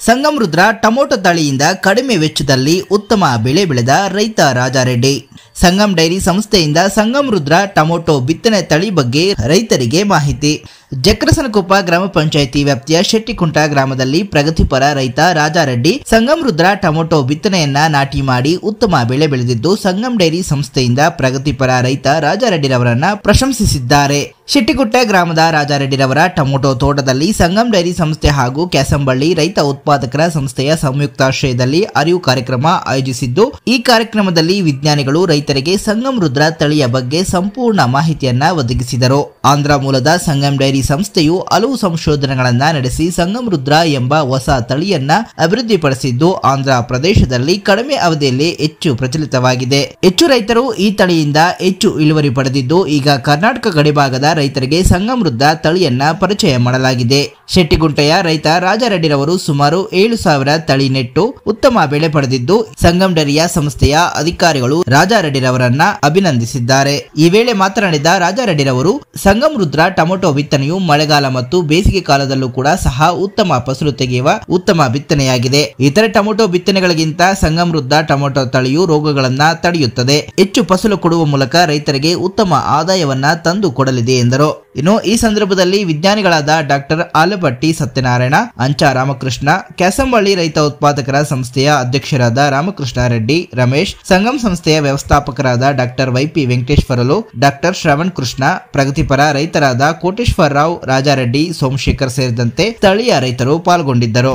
Sangam Rudra tomato ತಳಿಯಿಂದ ಕಡಿಮೆ ವೆಚ್ಚದಲ್ಲಿ ಉತ್ತಮ ಬೆಳೆ ಬೆಳೆದ ರೈತ ರಾಜಾರೆಡ್ಡಿ. ಸಂಗಮ್ ಡೈರಿ ಸಂಸ್ಥೆಯಿಂದ ಸಂಗಮ್ ರುದ್ರ ಟೊಮೊಟೊ ಬಿತ್ತನೆ ತಳಿ ಬಗ್ಗೆ ರೈತರಿಗೆ ಮಾಹಿತಿ. ಜಕ್ರಸನಕೊಪ್ಪ ಗ್ರಾಮ ಪಂಚಾಯಿತಿ ವ್ಯಾಪ್ತಿಯ ಶೆಟ್ಟಿಕುಂಟ ಗ್ರಾಮದಲ್ಲಿ ಪ್ರಗತಿಪರ ರೈತ ರಾಜಾರೆಡ್ಡಿ ಸಂಗಮ್ ರುದ್ರ ಟೊಮೊಟೊ ಬಿತ್ತನೆಯನ್ನ ನಾಟಿ ಮಾಡಿ ಉತ್ತಮ ಬೆಳೆ ಬೆಳೆದಿದ್ದು, ಸಂಗಮ್ ಡೈರಿ ಸಂಸ್ಥೆಯಿಂದ ಪ್ರಗತಿಪರ ರೈತ ರಾಜಾರೆಡ್ಡಿರವರನ್ನ ಪ್ರಶಂಸಿಸಿದ್ದಾರೆ. ಶೆಟ್ಟಿಕುಂಟ ಗ್ರಾಮದ ರಾಜಾರೆಡ್ಡಿರವರ ಟೊಮೊಟೊ ತೋಟದಲ್ಲಿ ಸಂಗಮ್ ಡೈರಿ ಸಂಸ್ಥೆ ಹಾಗೂ ಕ್ಯಾಸಂಬಳ್ಳಿ ರೈತ ಉತ್ಪಾದಕರ ಸಂಸ್ಥೆಯ ಸಂಯುಕ್ತಾಶ್ರಯದಲ್ಲಿ ಅರಿವು ಕಾರ್ಯಕ್ರಮ ಆಯೋಜಿಸಿದ್ದು, ಈ ಕಾರ್ಯಕ್ರಮದಲ್ಲಿ ವಿಜ್ಞಾನಿಗಳು ರೈತರಿಗೆ ಸಂಗಮ್ ರುದ್ರ ತಳಿಯ ಬಗ್ಗೆ ಸಂಪೂರ್ಣ ಮಾಹಿತಿಯನ್ನ ಒದಗಿಸಿದರು. ಆಂಧ್ರ ಮೂಲದ ಸಂಗಮ್ ಡೈರಿ ಸಂಸ್ಥೆಯು ಹಲವು ಸಂಶೋಧನೆಗಳನ್ನ ನಡೆಸಿ ಸಂಗಮ್ ರುದ್ರ ಎಂಬ ಹೊಸ ತಳಿಯನ್ನ ಅಭಿವೃದ್ಧಿಪಡಿಸಿದ್ದು, ಆಂಧ್ರ ಪ್ರದೇಶದಲ್ಲಿ ಕಡಿಮೆ ಅವಧಿಯಲ್ಲಿ ಹೆಚ್ಚು ಪ್ರಚಲಿತವಾಗಿದೆ. ಹೆಚ್ಚು ರೈತರು ಈ ತಳಿಯಿಂದ ಹೆಚ್ಚು ಇಳುವರಿ ಪಡೆದಿದ್ದು, ಈಗ ಕರ್ನಾಟಕ ಗಡಿಭಾಗದ ರೈತರಿಗೆ ಸಂಗಮ್ ರುದ್ರ ತಳಿಯನ್ನ ಪರಿಚಯ ಮಾಡಲಾಗಿದೆ. ಶೆಟ್ಟಿಗುಂಟೆಯ ರೈತ ರಾಜಾರೆಡ್ಡಿರವರು ಸುಮಾರು 7,000 ತಳಿ ನೆಟ್ಟು ಉತ್ತಮ ಬೆಳೆ ಪಡೆದಿದ್ದು, ಸಂಗಮ್ ಡೈರಿಯ ಸಂಸ್ಥೆಯ ಅಧಿಕಾರಿಗಳು ರಾಜಾರೆಡ್ಡಿರವರನ್ನ ಅಭಿನಂದಿಸಿದ್ದಾರೆ. ಈ ವೇಳೆ ಮಾತನಾಡಿದ ರಾಜಾರೆಡ್ಡಿರವರು, ಸಂಗಮ್ ರುದ್ರ ಟೊಮೊಟೊ ಬಿತ್ತನೆಯು ಮಳೆಗಾಲ ಮತ್ತು ಬೇಸಿಗೆ ಕಾಲದಲ್ಲೂ ಕೂಡ ಸಹ ಉತ್ತಮ ಫಸಲು ತೆಗೆಯುವ ಉತ್ತಮ ಬಿತ್ತನೆಯಾಗಿದೆ. ಇತರೆ ಟೊಮೊಟೊ ಬಿತ್ತನೆಗಳಿಗಿಂತ ಸಂಗಮ್ ರುದ್ರ ಟೊಮೊಟೊ ತಳಿಯು ರೋಗಗಳನ್ನ ತಡೆಯುತ್ತದೆ, ಹೆಚ್ಚು ಫಸಲು ಕೊಡುವ ಮೂಲಕ ರೈತರಿಗೆ ಉತ್ತಮ ಆದಾಯವನ್ನ ತಂದು ಕೊಡಲಿದೆ ಎಂದರು. ಇನ್ನು ಈ ಸಂದರ್ಭದಲ್ಲಿ ವಿಜ್ಞಾನಿಗಳಾದ ಡಾಕ್ಟರ್ ಆಲಪಟ್ಟಿ ಸತ್ಯನಾರಾಯಣ, ಅಂಚಾ ರಾಮಕೃಷ್ಣ, ಕ್ಯಾಸಂಬಳ್ಳಿ ರೈತ ಉತ್ಪಾದಕರ ಸಂಸ್ಥೆಯ ಅಧ್ಯಕ್ಷರಾದ ರಾಮಕೃಷ್ಣ ರೆಡ್ಡಿ, ರಮೇಶ್, ಸಂಗಮ್ ಸಂಸ್ಥೆಯ ವ್ಯವಸ್ಥಾಪಕರಾದ doctor Y P Venkateswarlu, doctor Shravan Krishna, ಪ್ರಗತಿಪರ ರೈತರಾದ ಕೋಟೇಶ್ವರ ರಾವ್, ರಾಜಾರೆಡ್ಡಿ, ಸೋಮಶೇಖರ್ ಸೇರಿದಂತೆ ಸ್ಥಳೀಯ ರೈತರು పాల్గొండిద్దరు.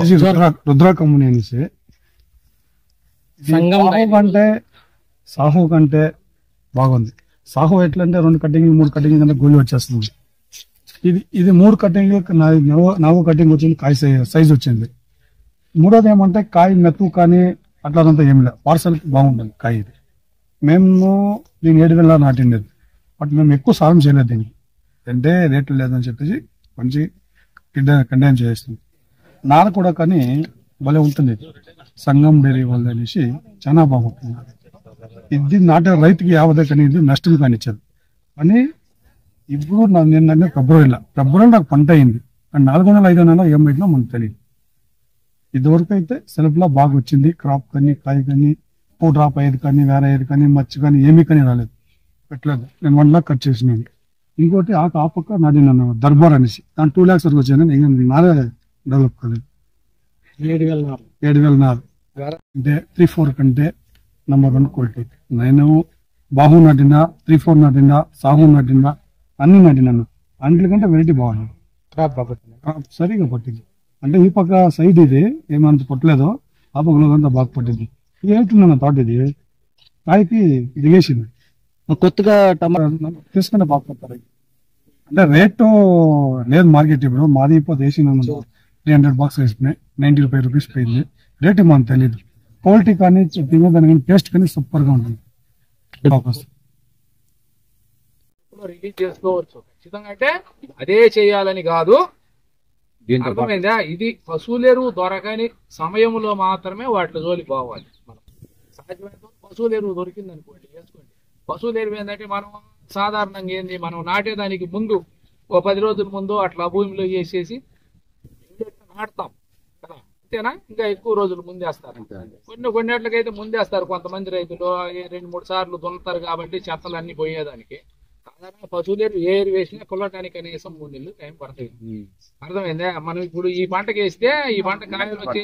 సాహు కంటే బాగుంది. సాహు ఎట్లంటే 2 కటింగ్ 3 కటింగ్ కంటే గోలి వచ్చేస్తుంది. ఇది 3 కటింగ్ 4 కటింగ్ వచ్చింది, కాయ సైజ్ వచ్చింది. మూడోది ఏమంటే కాయ మెత్తు కానీ అట్లాదంతా ఏమి లేదు, పార్సల్ బాగుంటుంది కాయ. ఇది మేము దీన్ని 7,000 నాటిండేది, బట్ మేము ఎక్కువ సారం చేయలేదు దీనికి, అంటే రేట్లు లేదని చెప్పేసి మంచి కండెమ్ చేస్తుంది. నార కూడా కానీ భలే ఉంటుంది, సంగమ్ డైరీ వాళ్ళది అనేసి చాలా బాగుంటుంది. ఇది నాటే రైతుకి యావదే కానీ ఇది నష్టం కానిచ్చేది. కానీ ఇప్పుడు నిన్న ఫిబ్రవరిలో నాకు పంట అయింది, 400-500 నెల ఏమైనా మనకు తెలియదు. ఇదివరకు అయితే సెల్ఫ్లా బాగా వచ్చింది, క్రాప్ కానీ కాయ కానీ పూ డ్రాప్ అయ్యేది కానీ వేరే అయ్యేది కానీ మచ్చి కానీ ఏమీ కానీ రాలేదు, పెట్టలేదు. నేను 1 లాక్ ఖర్చు చేసినాను. ఇంకోటి ఆ పక్క నాది నన్ను దర్బార్ అనేసి దాని 2 lakhs వరకు వచ్చాను. నారే డెవలప్ కాలేదు. 7,000 నారు అంటే 3-4 కంటే నంబర్ 1 క్వాలిటీ. నేను బాహు నాటినా, 3-4 నాటినా, సాహు నాటినా, అన్ని నాటినాను. అన్నిటికంటే వెరైటీ బాగుంది, క్రాప్ సరిగా పట్టింది. అంటే ఈ పక్క సైడ్ ఇది ఏమంత పట్టలేదు, ఆ పక్కలో అంతా బాగా పట్టింది. ఏంటున్నా తోట ఇది కాయకి దిగేసింది. కొత్తగా టమాటా తీసుకునే బాగా పడతారు. అంటే రేటు లేదు మార్కెట్. ఇప్పుడు మాది ఇప్పుడు వేసిన 300 bucks వేసుకున్నాయి, 90 రూపీస్ పోయింది. రేటు మనకు తెలియదు. క్వాలిటీ కానీ తినేదాని కానీ టేస్ట్ కానీ సూపర్ గా ఉంటుంది. రిలీజ్ చేసుకోవచ్చు ఖచ్చితంగా, అంటే అదే చేయాలని కాదు. అర్థమైందా? ఇది పశువులెరువు దొరకని సమయంలో మాత్రమే వాటి జోలి పోవాలి. మనం సహజమైన పశువులెరువు దొరికింది అనుకోండి, వేసుకోండి. పశువులెరువు ఏంటంటే మనం సాధారణంగా ఏంది, మనం నాటేదానికి ముందు 10 రోజుల ముందు అట్లా భూమిలో వేసేసి నాటుతాం కదా, అంతేనా? ఇంకా ఎక్కువ రోజులు ముందేస్తారు. కొన్నిట్లకైతే ముందేస్తారు కొంతమంది రైతులు, 2-3 సార్లు దున్నుతారు కాబట్టి చెత్తలు అన్ని పోయేదానికి. సాధారణ పశువులేరు ఏరు వేసినా కొల్లటానికి కనీసం 3 నెలలు టైం పడుతుంది. అర్థమైందా? మనం ఇప్పుడు ఈ పంటకి వేస్తే ఈ పంట కాయలు వచ్చే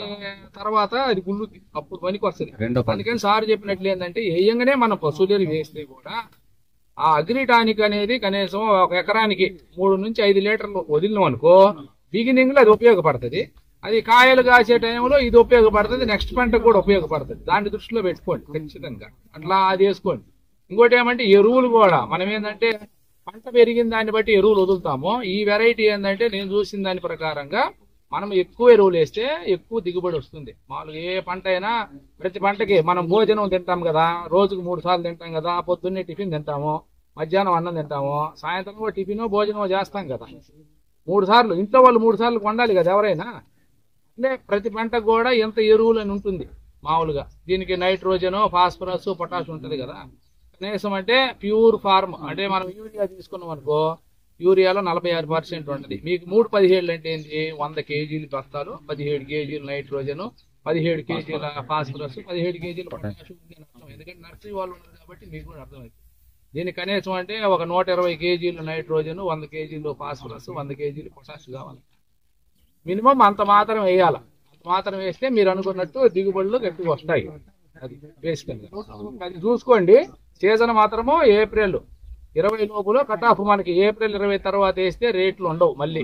తర్వాత అది గుళ్ళుద్ది, అప్పుడు పనికి వస్తుంది. అందుకని సార్ చెప్పినట్లు ఏంటంటే, వేయంగానే మనం పశువులేరు వేస్తే కూడా ఆ అగ్రిటానిక్ అనేది కనీసం 1 ఎకరానికి 3 నుంచి 5 లీటర్లు వదిలినాం అనుకో, బిగినింగ్ లో అది ఉపయోగపడుతుంది. అది కాయలు కాసే టైంలో ఇది ఉపయోగపడుతుంది, నెక్స్ట్ పంటకు కూడా ఉపయోగపడుతుంది. దాన్ని దృష్టిలో పెట్టుకోండి ఖచ్చితంగా, అట్లా అది వేసుకోండి. ఇంకోటి ఏమంటే ఎరువులు కూడా మనం ఏంటంటే పంట పెరిగిన దాన్ని బట్టి ఎరువులు వదులుతాము. ఈ వెరైటీ ఏంటంటే నేను చూసిన దాని ప్రకారంగా మనం ఎక్కువ ఎరువులు వేస్తే ఎక్కువ దిగుబడి వస్తుంది. మామూలుగా ఏ పంట అయినా ప్రతి పంటకి మనం భోజనం తింటాం కదా, రోజుకు 3 సార్లు తింటాం కదా. పొద్దున్నే టిఫిన్ తింటాము, మధ్యాహ్నం అన్నం తింటాము, సాయంత్రం కూడా టిఫిన్ భోజనం చేస్తాం కదా. 3 సార్లు ఇంట్లో వాళ్ళు 3 సార్లు వండాలి కదా ఎవరైనా. అంటే ప్రతి పంటకు కూడా ఎంత ఎరువులు అని ఉంటుంది మామూలుగా. దీనికి నైట్రోజన్, ఫాస్ఫరస్, పొటాష్ ఉంటుంది కదా. కనీసం అంటే ప్యూర్ ఫార్మ్ అంటే మనం యూరియా తీసుకున్నాం అనుకో యూరియాలో 46% ఉంటుంది. మీకు 3-17 అంటే ఏంటి? 100 కేజీలు బస్తాలు, 17 కేజీలు నైట్రోజన్, 17 కేజీల ఫాస్ఫరస్, 17 కేజీల పొటాషియం ఉంది అని అర్థం. ఎందుకంటే నర్సరీ వాళ్ళు ఉన్నారు కాబట్టి మీకు కూడా అర్థమవుతుంది. దీని కనీసం అంటే ఒక 120 కేజీలు నైట్రోజన్, 100 కేజీలు ఫాస్ఫరస్, 100 కేజీలు పొటాష్ కావాలి. మినిమం అంత మాత్రం వేయాలి. అంత మాత్రం వేస్తే మీరు అనుకున్నట్టు దిగుబడులు గట్టిగా వస్తాయి. అది బేసికల్గా అది చూసుకోండి. సీజన్ మాత్రము ఏప్రిల్ 20 లోపల కట్ ఆఫ్. మనకి ఏప్రిల్ 20 తర్వాత వేస్తే రేట్లు ఉండవు మళ్ళీ.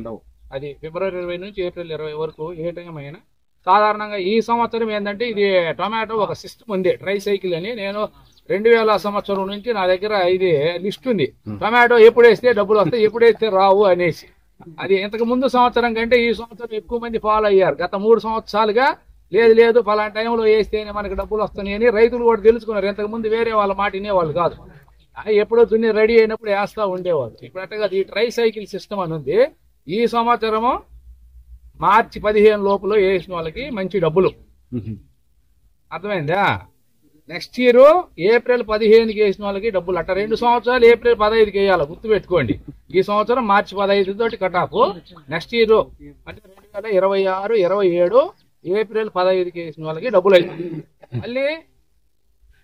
అది ఫిబ్రవరి 20 నుంచి ఏప్రిల్ 20 వరకు ఏ టైం అయినా. సాధారణంగా ఈ సంవత్సరం ఏంటంటే ఇది టొమాటో ఒక సిస్టమ్ ఉంది, ట్రై సైకిల్ అని. నేను 2000 సంవత్సరం నుంచి నా దగ్గర ఇది లిస్ట్ ఉంది. టొమాటో ఎప్పుడు వేస్తే డబ్బులు వస్తాయి, ఎప్పుడు వేస్తే రావు అనేసి. అది ఇంతకు ముందు సంవత్సరం కంటే ఈ సంవత్సరం ఎక్కువ మంది ఫాలో అయ్యారు. గత 3 సంవత్సరాలుగా లేదు ఫలానా టైంలో వేస్తేనే మనకి డబ్బులు వస్తున్నాయి అని రైతులు కూడా తెలుసుకున్నారు. ఇంతకు ముందు వేరే వాళ్ళ మాట వినేవాళ్ళు కాదు. ఎప్పుడో దున్ని రెడీ అయినప్పుడు వేస్తా ఉండేవాళ్ళు. ఇప్పుడు అట్టగా ఈ ట్రై సైకిల్ సిస్టమ్ అని ఉంది. ఈ సంవత్సరము మార్చి 15 లోపల వేసిన వాళ్ళకి మంచి డబ్బులు. అర్థమైందా? నెక్స్ట్ ఇయర్ ఏప్రిల్ 15కి వేసిన వాళ్ళకి డబ్బులు. అట్ట 2 సంవత్సరాలు ఏప్రిల్ 15కి వేయాలి, గుర్తుపెట్టుకోండి. ఈ సంవత్సరం మార్చి 15 తోటి కట్ ఆఫ్. నెక్స్ట్ ఇయర్ అంటే 2026, 27 ఏప్రిల్ 15కి వేసిన వాళ్ళకి డబ్బులు అవుతుంది. మళ్ళీ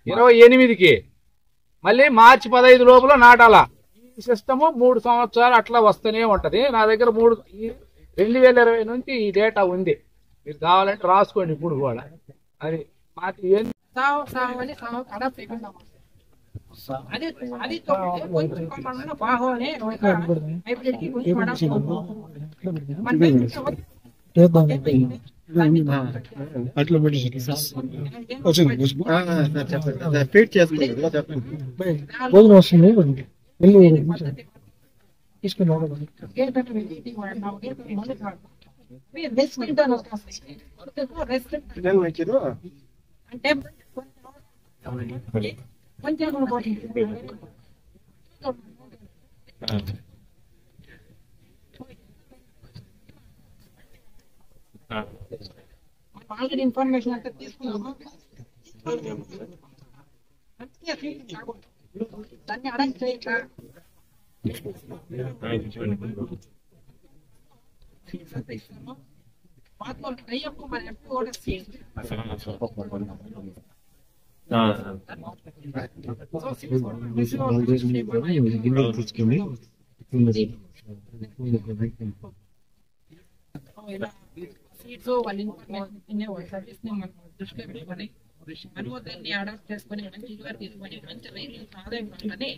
28కి మళ్ళీ మార్చి 15 లోపల నాటాలా. ఈ సిస్టము 3 సంవత్సరాలు అట్లా వస్తూనే ఉంటది. నా దగ్గర 2020 నుంచి ఈ డేటా ఉంది. మీరు కావాలంటే రాసుకోండి ఇప్పుడు కూడా. అది మార్చి అట్లా పెట్టి భోజనం వస్తుంది ఆల్రెడీ ఇన్ఫర్మేషన్ అంతా తీసుకున్నాము. దాన్ని అరెస్ట్ చేయక అయ్యప్ప మరి ఎప్పుడు కూడా సీట్స్ వాళ్ళ ఇన్ఫర్మేషన్ సర్వీస్ ని మనం దృష్టిలో పెట్టుకొని అనుమతుల్ని అడాప్ట్ చేసుకొని మంచి ఇదిగా తీసుకొని మంచి రైతు ఆదాయం ఉంటుందని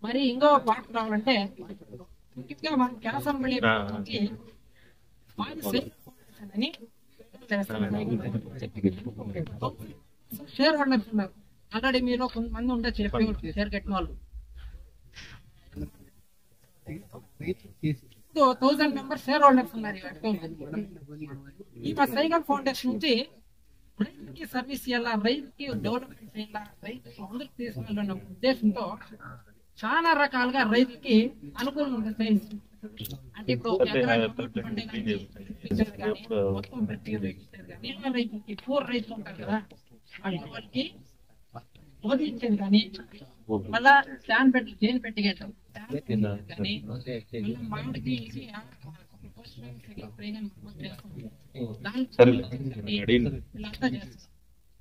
మరి ఇంకో పార్ట్ రావాలంటే ముఖ్యంగా మనం క్యాసంబడి అని షేర్ హోల్డర్స్ ఉన్నారు. ఆల్రెడీ మీరు కొంతమంది ఉండొచ్చు షేర్ కట్టిన వాళ్ళు. 1000 మెంబర్స్ షేర్ హోల్డర్స్ ఉన్నారు. ఈ మా సైకిల్ ఫౌండేషన్ నుంచి రైతుకి సర్వీస్ చేయాలా, రైతుకి డెవలప్మెంట్ చేయాలా, రైతు అందరికి తీసుకెళ్ళాలన్న ఉద్దేశంతో చాలా రకాలుగా రైతుకి అనుకూలంగా ఉంటుంది. అంటే ఇప్పుడు మొత్తం రైతులకి పూర్ రైతులు ఉంటారు కదా, వాళ్ళకి బోధించేది కానీ మళ్ళా స్టాండ్ పెట్టి జైలు పెట్టిగేయటం కానీ మామిడికి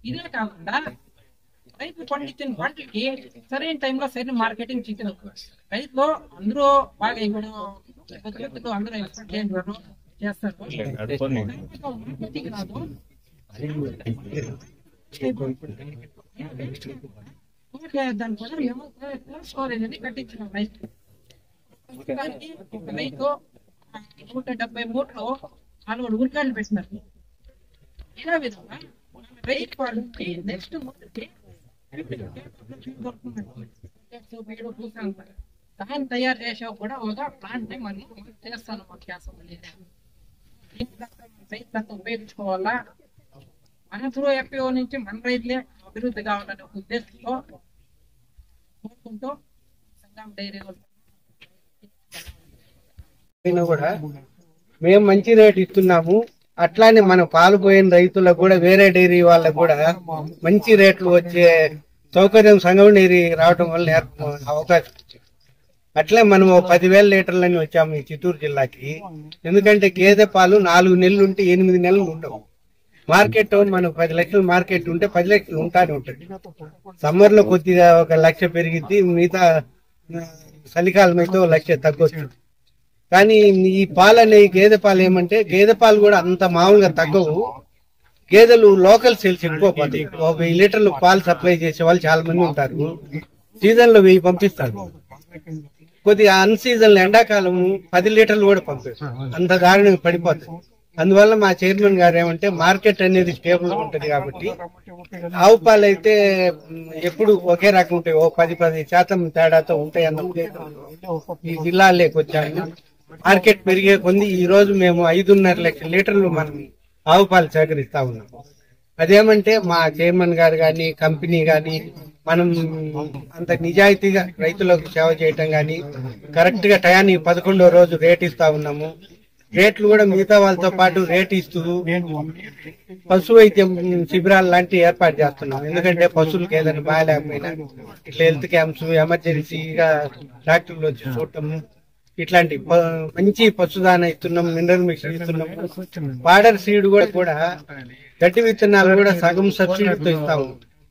ఇదే కాకుండా రైతులు పండించిన పంటలకి సరైన టైంలో సరైన మార్కెటింగ్ చేయడం. రైతులు అందరూ బాగా ఇప్పుడు అందరూ ఎక్స్పెక్ట్ చేస్తారు. మార్కెటింగ్ రాదు, దాని కూడా స్టోరేజ్ అని కట్టించిన రైతు 170 మూటలు 4 ఉరికాయలు పెట్టినారు. ఇదే విధంగా రైతు వాళ్ళకి నెక్స్ట్ దాన్ని తయారు చేసే కూడా ఒక ప్లాంట్ ని మనం చేస్తాను. రైతులంతా ఉపయోగించుకోవాలా, మన త్రూ ఎఫ్పిఓ నుంచి మన రైతులే అభివృద్ధి కావాలనే ఒక ఉద్దేశంతో కోరుకుంటూ సంగం డైరీ కూడా మేము మంచి రేటు ఇస్తున్నాము. అట్లానే మన పాలు పోయిన రైతులకు కూడా వేరే డైరీ వాళ్ళకు కూడా మంచి రేట్లు వచ్చే సౌకర్యం సంగం నీరు రావటం వల్ల అవకాశం వచ్చింది. అట్లే మనం 10,000 లీటర్లని వచ్చాము ఈ చిత్తూరు జిల్లాకి. ఎందుకంటే గేదె పాలు 4 నెలలు ఉంటే 8 నెలలు ఉండవు. మార్కెట్ మనకు 10 లక్షలు మార్కెట్ ఉంటే 10 లక్షలు ఉంటానే ఉంటుంది. సమ్మర్ లో కొద్దిగా 1 లక్ష పెరిగిద్ది, మిగతా చలికాలం అయితే 1 లక్ష తగ్గొచ్చు. కానీ ఈ పాలు అనేవి గేదె పాలు ఏమంటే గేదె పాలు కూడా అంత మామూలుగా తగ్గవు. గేదెలు లోకల్ సేల్స్ ఎక్కువ పోతాయి. 1000 లీటర్లు పాలు సప్లై చేసే వాళ్ళు చాలా మంది ఉంటారు. సీజన్ లో 1000 పంపిస్తారు. కొద్దిగా అన్ సీజన్ ఎండాకాలం 10 లీటర్లు కూడా పంపిస్తారు. అంత దారుణంగా పడిపోతుంది. అందువల్ల మా చైర్మన్ గారు ఏమంటే మార్కెట్ అనేది స్టేబుల్ గా ఉంటది కాబట్టి ఆవు పాలు అయితే ఎప్పుడు ఒకే రకం ఉంటాయి, 10% తేడాతో ఉంటాయి అన్న ఉద్దేశంతో ఈ జిల్లాలోకి వచ్చాము. మార్కెట్ పెరిగే కొంది ఈ రోజు మేము 5.5 లక్షల లీటర్లు మనం ఆవు పాలు సేకరిస్తా ఉన్నాం. అదేమంటే మా చైర్మన్ గారు గాని కంపెనీ గాని మనం అంత నిజాయితీగా రైతులకు సేవ చేయటం గాని కరెక్ట్ గా టయానికి 11వ రోజు రేట్ ఇస్తా ఉన్నాము. రేట్లు కూడా మిగతా వాళ్ళతో పాటు రేట్ ఇస్తూ పశు వైద్యం శిబిరాలు లాంటివి ఏర్పాటు చేస్తున్నాం. ఎందుకంటే పశువులకు ఏదైనా బాగాలేకపోయినా ఇట్లా హెల్త్ క్యాంప్స్, ఎమర్జెన్సీగా డాక్టర్లు వచ్చి చూడటం, ఇట్లాంటి మంచి పశుదాన ఇస్తున్నాం, మినరల్ మిక్స్ ఇస్తున్నాం. పాడర్ సీడ్ కూడా గడ్డి విత్తనాలు కూడా సగం సబ్సిడీతో ఇస్తాము.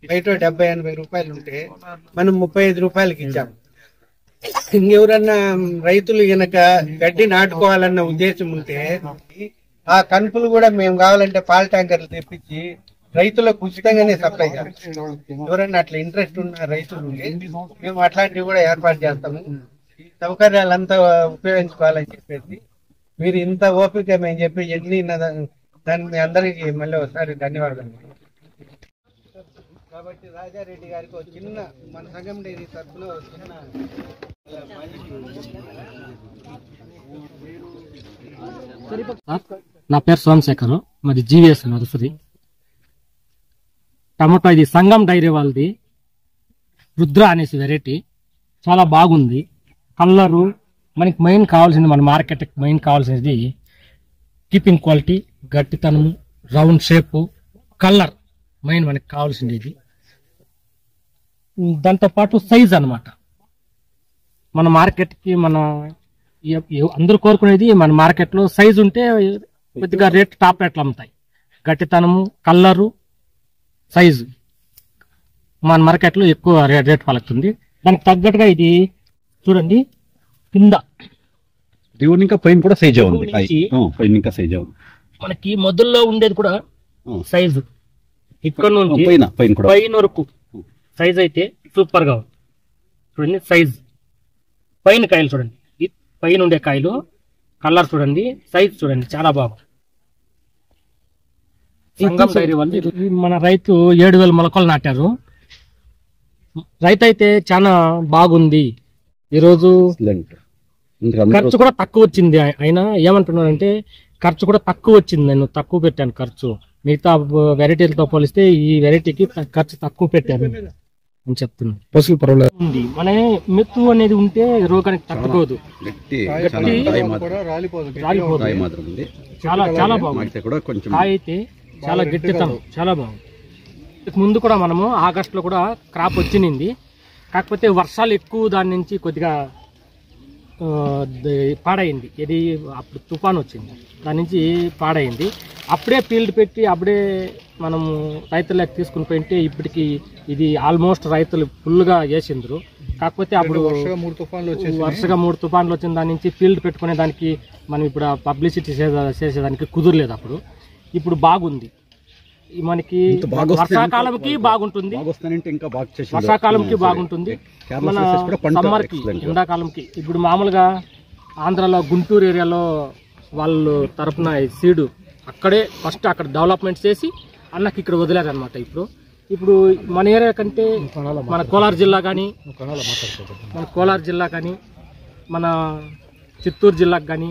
బయట 70-80 రూపాయలు ఉంటే మనం 35 రూపాయలకి ఇచ్చాము. ఇంకెవరన్నా రైతులు గనక గడ్డి నాటుకోవాలన్న ఉద్దేశం ఉంటే ఆ కనుపులు కూడా మేము కావాలంటే పాల ట్యాంకర్లు తెప్పించి రైతులకు ఉచితంగానే సప్లై చేస్తాం. ఎవరన్నా అట్లా ఇంట్రెస్ట్ ఉన్న రైతులు ఉంటే మేము అట్లాంటివి కూడా ఏర్పాటు చేస్తాము. ఈ సౌకర్యాలంతా ఉపయోగించుకోవాలని చెప్పేసి మీరు ఇంత ఓపిక మేము చెప్పి ఎన్ని దాన్ని మీ అందరికీ మళ్ళీ ఒకసారి ధన్యవాదాలు. కాబట్టి రాజారెడ్డి గారికి ఒక చిన్న మన సంగం డైరీ తరఫున ఒక చిన్న నా పేరు సోమశేఖర్, మాది జీవీఎస్ నర్సరీ. టమాటో ఇది సంగం డైరీ వాళ్ళది రుద్ర అనేసి వెరైటీ, చాలా బాగుంది. కలరు మనకి మెయిన్ కావాల్సింది, మన మార్కెట్ మెయిన్ కావాల్సినది కీపింగ్ క్వాలిటీ, గట్టితనము, రౌండ్ షేపు, కలర్ మెయిన్ మనకి కావాల్సింది. ఇది దాంతో పాటు సైజ్ అన్నమాట. మన మార్కెట్కి మన అందరూ కోరుకునేది మన మార్కెట్లో సైజ్ ఉంటే కొద్దిగా టాప్ రేట్లు అమ్ముతాయి. గట్టితనము, కలరు, సైజు మన మార్కెట్లో ఎక్కువ రేట్ పలుకుతుంది. దానికి తగ్గట్టుగా ఇది చూడండి, కింద ఇంకా పైన కూడా సైజ్ ఉంది. పైన ఇంకా సైజ్ ఉంది. మనకి మొదల్లో ఉండేది కూడా సైజు ఇక్కడ నుంచి పైన వరకు సైజ్ అయితే సూపర్ గా ఉంది. చూడండి సైజ్, పైన కాయలు చూడండి, పైన ఉండే కాయలు, కలర్ చూడండి, సైజ్ చూడండి, చాలా బాగుంది. సంగం డైరీ వాళ్ళు మన రైతు 7,000 మొలకలు నాటారు. రైతు అయితే చాలా బాగుంది. ఈరోజు ఖర్చు కూడా తక్కువ వచ్చింది. ఆయన ఏమంటున్నారంటే ఖర్చు కూడా తక్కువ వచ్చింది, నేను తక్కువ పెట్టాను ఖర్చు, మిగతా వెరైటీలతో పోలిస్తే ఈ వెరైటీకి ఖర్చు తక్కువ పెట్టాను అని చెప్తున్నాను. పశువులు పర్వాలేదు ఉంది. మన మెత్తు అనేది ఉంటే రోగానికి తట్టుకోదు, చాలా చాలా బాగుంది. కాయ అయితే చాలా గట్టితనం, చాలా బాగుంది. ముందు కూడా మనము ఆగస్టులో కూడా క్రాప్ వచ్చింది. కాకపోతే వర్షాలు ఎక్కువ, దాని నుంచి కొద్దిగా పాడైంది. ఇది అప్పుడు తుఫాన్ వచ్చింది, దాని నుంచి పాడైంది. అప్పుడే ఫీల్డ్ పెట్టి అప్పుడే మనము రైతులకు తీసుకుని పోయింటే ఇప్పటికి ఇది ఆల్మోస్ట్ రైతులు ఫుల్గా వేసిండ్రు. కాకపోతే అప్పుడు వరుసగా 3 తుఫాన్లు వచ్చిన దాని నుంచి ఫీల్డ్ పెట్టుకునే దానికి మనం ఇప్పుడు పబ్లిసిటీ చేసేదానికి కుదరలేదు. అప్పుడు ఇప్పుడు బాగుంది. మనకి వర్షాకాలంకి బాగుంటుంది, వర్షాకాలంకి బాగుంటుంది, మన సమ్మర్కి, ఎండాకాలంకి. ఇప్పుడు మామూలుగా ఆంధ్రాలో గుంటూరు ఏరియాలో వాళ్ళు తరపున సీడు అక్కడే ఫస్ట్ అక్కడ డెవలప్మెంట్ చేసి అన్నకి ఇక్కడ వదిలేరనమాట. ఇప్పుడు మన ఏరియా కంటే మన కోలార్ జిల్లా కానీ, మన చిత్తూరు జిల్లాకు కానీ,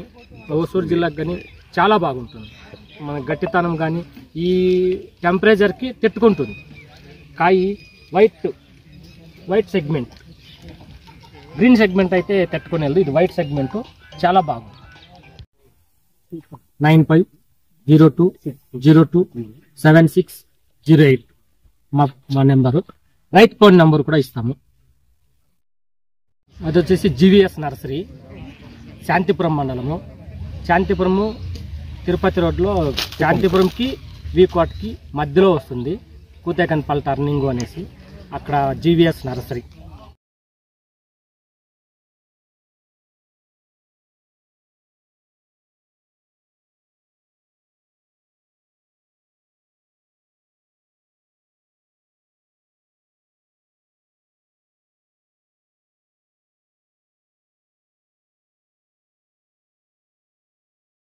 ఓసూరు జిల్లాకు కానీ చాలా బాగుంటుంది. మన గట్టితనం కానీ ఈ టెంపరేచర్కి తట్టుకుంటుంది. కాయ వైట్ సెగ్మెంట్, గ్రీన్ సెగ్మెంట్ అయితే తట్టుకునేది. ఇది వైట్ సెగ్మెంట్ చాలా బాగుంది. 9502027608 మా నెంబరు. రైతు ఫోన్ నంబర్ కూడా ఇస్తాము. అది వచ్చేసి జీవీఎస్ నర్సరీ, శాంతిపురం మండలము. శాంతిపురము తిరుపతి రోడ్లో శాంతిపురంకి వీకోట్కి మధ్యలో వస్తుంది, కూతేకన్పల్లి టర్నింగ్ అనేసి, అక్కడ జీవీఎస్ నర్సరీ.